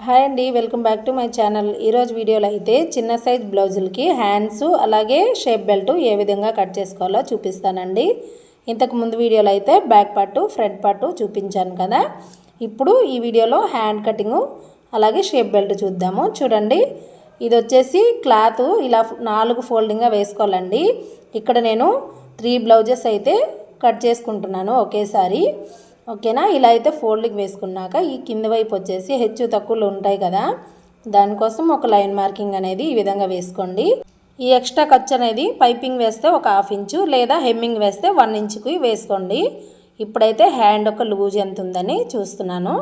Hi అండి, welcome back to my channel. ఈరోజు వీడియోలో అయితే చిన్న సైజ్ బ్లౌజులకి హ్యాండ్స్ అలాగే షేప్ బెల్ట్ ఏ విధంగా కట్ చేసుకోవాలో చూపిస్తానండి. ఇంతకు ముందు వీడియోలో అయితే బ్యాక్ పార్టు ఫ్రంట్ పార్టు చూపించాను కదా. ఇప్పుడు ఈ వీడియోలో హ్యాండ్ కటింగు అలాగే షేప్ బెల్ట్ చూద్దాము. చూడండి, ఇది వచ్చేసి క్లాత్ ఇలా 4 ఫోల్డింగ్గా వేసుకోవాలండి. ఇక్కడ నేను 3 బ్లౌజెస్ అయితే కట్ చేసుకుంటున్నాను ఒకేసారి. ఓకేనా, ఇలా అయితే ఫోల్డింగ్ వేసుకున్నాక ఈ కింద వైపు వచ్చేసి హెచ్చు తక్కువలు ఉంటాయి కదా, దానికోసం ఒక లైన్ మార్కింగ్ అనేది ఈ విధంగా వేసుకోండి. ఈ ఎక్స్ట్రా ఖర్చు అనేది పైపింగ్ వేస్తే ఒక 1/2 ఇంచు లేదా హెమ్మింగ్ వేస్తే 1 ఇంచుకి వేసుకోండి. ఇప్పుడైతే హ్యాండ్ ఒక లూజ్ ఎంత ఉందని చూస్తున్నాను.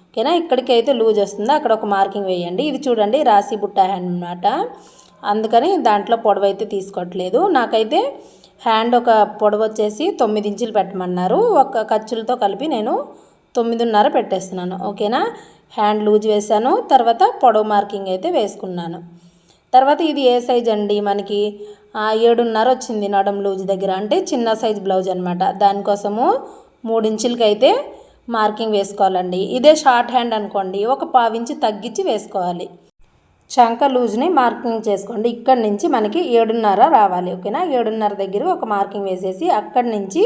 ఓకేనా, ఇక్కడికి అయితే లూజ్ వస్తుందో అక్కడ ఒక మార్కింగ్ వేయండి. ఇది చూడండి రాసి బుట్ట హ్యాండ్ అన్నమాట, అందుకని దాంట్లో పొడవు అయితే తీసుకోవట్లేదు. నాకైతే హ్యాండ్ ఒక పొడవు వచ్చేసి 9 ఇంచులు పెట్టమన్నారు. ఒక ఖర్చులతో కలిపి నేను 9.5 పెట్టేస్తున్నాను. ఓకేనా, హ్యాండ్ లూజ్ వేసాను, తర్వాత పొడవు మార్కింగ్ అయితే వేసుకున్నాను. తర్వాత ఇది ఏ సైజ్ అండి, మనకి 7.5 వచ్చింది నడుం లూజ్ దగ్గర, అంటే చిన్న సైజ్ బ్లౌజ్ అనమాట. దానికోసము 3 ఇంచులకి అయితే మార్కింగ్ వేసుకోవాలండి. ఇదే షార్ట్ హ్యాండ్ అనుకోండి, ఒక 1/4 ఇంచు తగ్గించి వేసుకోవాలి. చంక లూజ్ని మార్కింగ్ చేసుకోండి. ఇక్కడి నుంచి మనకి 7.5 రావాలి. ఓకేనా, 7.5 దగ్గర ఒక మార్కింగ్ వేసేసి అక్కడి నుంచి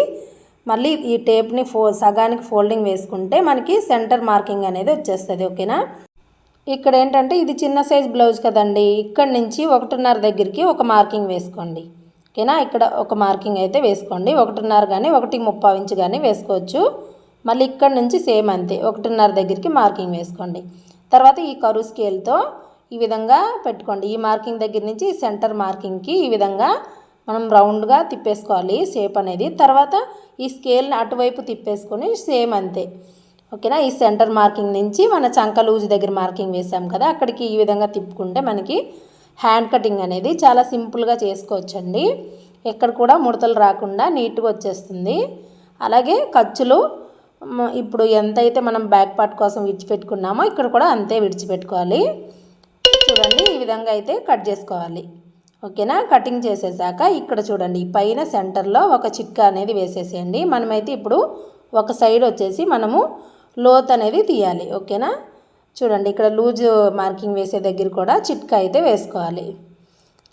మళ్ళీ ఈ టేప్ని సగానికి ఫోల్డింగ్ వేసుకుంటే మనకి సెంటర్ మార్కింగ్ అనేది వచ్చేస్తుంది. ఓకేనా, ఇక్కడ ఏంటంటే ఇది చిన్న సైజ్ బ్లౌజ్ కదండి, ఇక్కడి నుంచి 1.5 దగ్గరికి ఒక మార్కింగ్ వేసుకోండి. ఓకేనా, ఇక్కడ ఒక మార్కింగ్ అయితే వేసుకోండి. 1.5 కానీ 1.35 ఇంచు కానీ వేసుకోవచ్చు. మళ్ళీ ఇక్కడ నుంచి సేమ్ అంతే 1.5 దగ్గరికి మార్కింగ్ వేసుకోండి. తర్వాత ఈ కరువు స్కేల్తో ఈ విధంగా పెట్టుకోండి. ఈ మార్కింగ్ దగ్గర నుంచి సెంటర్ మార్కింగ్కి ఈ విధంగా మనం రౌండ్గా తిప్పేసుకోవాలి షేప్ అనేది. తర్వాత ఈ స్కేల్ని అటువైపు తిప్పేసుకొని సేమ్ అంతే. ఓకేనా, ఈ సెంటర్ మార్కింగ్ నుంచి మన చంక లూజ్ దగ్గర మార్కింగ్ వేసాం కదా, అక్కడికి ఈ విధంగా తిప్పుకుంటే మనకి హ్యాండ్ కటింగ్ అనేది చాలా సింపుల్గా చేసుకోవచ్చండి. ఎక్కడ కూడా ముడతలు రాకుండా నీట్గా వచ్చేస్తుంది. అలాగే ఖర్చులు ఇప్పుడు ఎంతైతే మనం బ్యాక్ పార్ట్ కోసం విడిచిపెట్టుకున్నామో ఇక్కడ కూడా అంతే విడిచిపెట్టుకోవాలి. చూడండి, ఈ విధంగా అయితే కట్ చేసుకోవాలి. ఓకేనా, కటింగ్ చేసేసాక ఇక్కడ చూడండి పైన సెంటర్లో ఒక చిట్కా అనేది వేసేసేయండి. మనమైతే ఇప్పుడు ఒక సైడ్ వచ్చేసి మనము లోత్ అనేది తీయాలి. ఓకేనా, చూడండి ఇక్కడ లూజ్ మార్కింగ్ వేసే దగ్గర కూడా చిట్కా అయితే వేసుకోవాలి.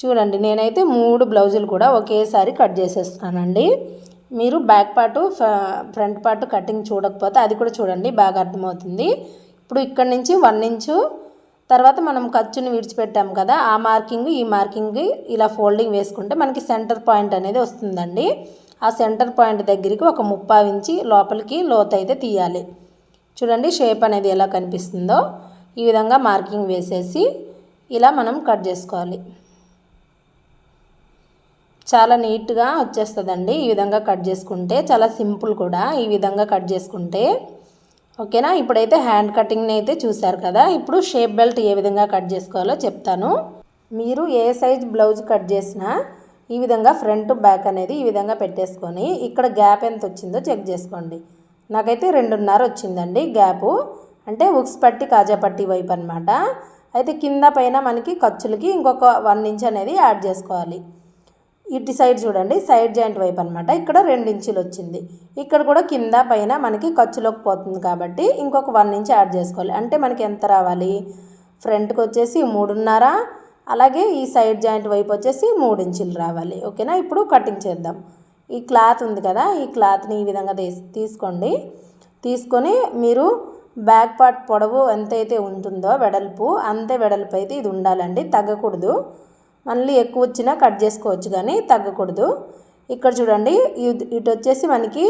చూడండి, నేనైతే 3 బ్లౌజులు కూడా ఒకేసారి కట్ చేసేస్తున్నానండి. మీరు back part front part cutting చూడకపోతే అది కూడా చూడండి, బాగా అర్థమవుతుంది. ఇప్పుడు ఇక్కడ నుంచి 1 ఇంచు తర్వాత మనం ఖర్చుని విడిచిపెట్టాం కదా, ఆ మార్కింగ్ ఈ మార్కింగ్ ఇలా ఫోల్డింగ్ వేసుకుంటే మనకి సెంటర్ పాయింట్ అనేది వస్తుందండి. ఆ సెంటర్ పాయింట్ దగ్గరికి ఒక 3/4 ఇంచు లోపలికి లోతు అయితే తీయాలి. చూడండి షేప్ అనేది ఎలా కనిపిస్తుందో, ఈ విధంగా మార్కింగ్ వేసేసి ఇలా మనం కట్ చేసుకోవాలి. చాలా నీట్గా వచ్చేస్తుందండి ఈ విధంగా కట్ చేసుకుంటే, చాలా సింపుల్ కూడా ఈ విధంగా కట్ చేసుకుంటే. ఓకేనా, ఇప్పుడైతే హ్యాండ్ కటింగ్ని అయితే చూశారు కదా. ఇప్పుడు షేప్ బెల్ట్ ఏ విధంగా కట్ చేసుకోవాలో చెప్తాను. మీరు ఏ సైజ్ బ్లౌజ్ కట్ చేసినా ఈ విధంగా ఫ్రంట్ బ్యాక్ అనేది ఈ విధంగా పెట్టేసుకొని ఇక్కడ గ్యాప్ ఎంత వచ్చిందో చెక్ చేసుకోండి. నాకైతే 2.5 వచ్చిందండి గ్యాపు, అంటే ఉక్స్ పట్టి కాజా పట్టి వైపు అనమాట. అయితే కింద పైన మనకి ఖర్చులకి ఇంకొక 1 ఇంచ్ అనేది యాడ్ చేసుకోవాలి. ఇటు సైడ్ చూడండి సైడ్ జాయింట్ వైపు అనమాట, ఇక్కడ 2 ఇంచులు వచ్చింది. ఇక్కడ కూడా కింద పైన మనకి ఖర్చులోకి పోతుంది కాబట్టి ఇంకొక 1 ఇంచ్ యాడ్ చేసుకోవాలి. అంటే మనకి ఎంత రావాలి, ఫ్రంట్కి వచ్చేసి 3.5, అలాగే ఈ సైడ్ జాయింట్ వైపు వచ్చేసి 3 ఇంచులు రావాలి. ఓకేనా, ఇప్పుడు కటింగ్ చేద్దాం. ఈ క్లాత్ ఉంది కదా, ఈ క్లాత్ని ఈ విధంగా తీసుకోండి. తీసుకొని మీరు బ్యాక్ పార్ట్ పొడవు ఎంతైతే ఉంటుందో వెడల్పు, అంతే వెడల్పు అయితే ఇది ఉండాలండి, తగ్గకూడదు. మళ్ళీ ఎక్కువ వచ్చినా కట్ చేసుకోవచ్చు కానీ తగ్గకూడదు. ఇక్కడ చూడండి ఇటు వచ్చేసి మనకి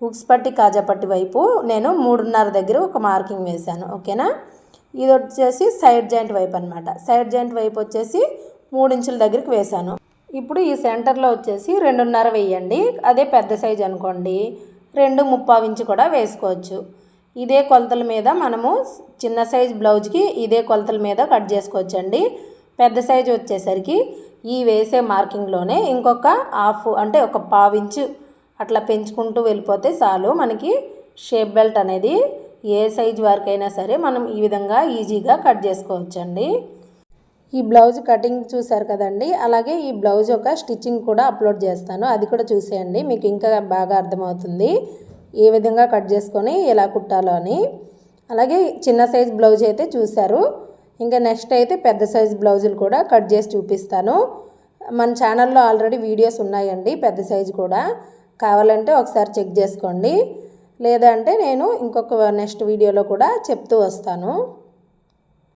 హుక్స్ పట్టి కాజా పట్టి వైపు నేను 3.5 దగ్గర ఒక మార్కింగ్ వేశాను. ఓకేనా, ఇది వచ్చేసి సైడ్ జాయింట్ వైపు అనమాట. సైడ్ జాయింట్ వైపు వచ్చేసి 3 ఇంచుల దగ్గరికి వేశాను. ఇప్పుడు ఈ సెంటర్లో వచ్చేసి 2.5 వేయండి. అదే పెద్ద సైజ్ అనుకోండి 2.35 ఇంచు కూడా వేసుకోవచ్చు. ఇదే కొలతల మీద మనము చిన్న సైజ్ బ్లౌజ్కి ఇదే కొలతల మీద కట్ చేసుకోవచ్చండి. పెద్ద సైజు వచ్చేసరికి ఈ వేసే మార్కింగ్లోనే ఇంకొక హాఫ్ అంటే ఒక 1/4 ఇంచు అట్లా పెంచుకుంటూ వెళ్ళిపోతే చాలు. మనకి షేప్ బెల్ట్ అనేది ఏ సైజు వరకైనా సరే మనం ఈ విధంగా ఈజీగా కట్ చేసుకోవచ్చండి. ఈ బ్లౌజ్ కటింగ్ చూసారు కదండి, అలాగే ఈ బ్లౌజ్ ఒక స్టిచ్చింగ్ కూడా అప్లోడ్ చేస్తాను, అది కూడా చూసేయండి, మీకు ఇంకా బాగా అర్థమవుతుంది ఏ విధంగా కట్ చేసుకొని ఎలా కుట్టాలో అని. అలాగే చిన్న సైజ్ బ్లౌజ్ అయితే చూశారు. ఇంకా నెక్స్ట్ అయితే పెద్ద సైజ్ బ్లౌజులు కూడా కట్ చేసి చూపిస్తాను. మన ఛానల్లో ఆల్రెడీ వీడియోస్ ఉన్నాయండి పెద్ద సైజు కూడా, కావాలంటే ఒకసారి చెక్ చేసుకోండి. లేదంటే నేను ఇంకొక నెక్స్ట్ వీడియోలో కూడా చెప్తూ వస్తాను.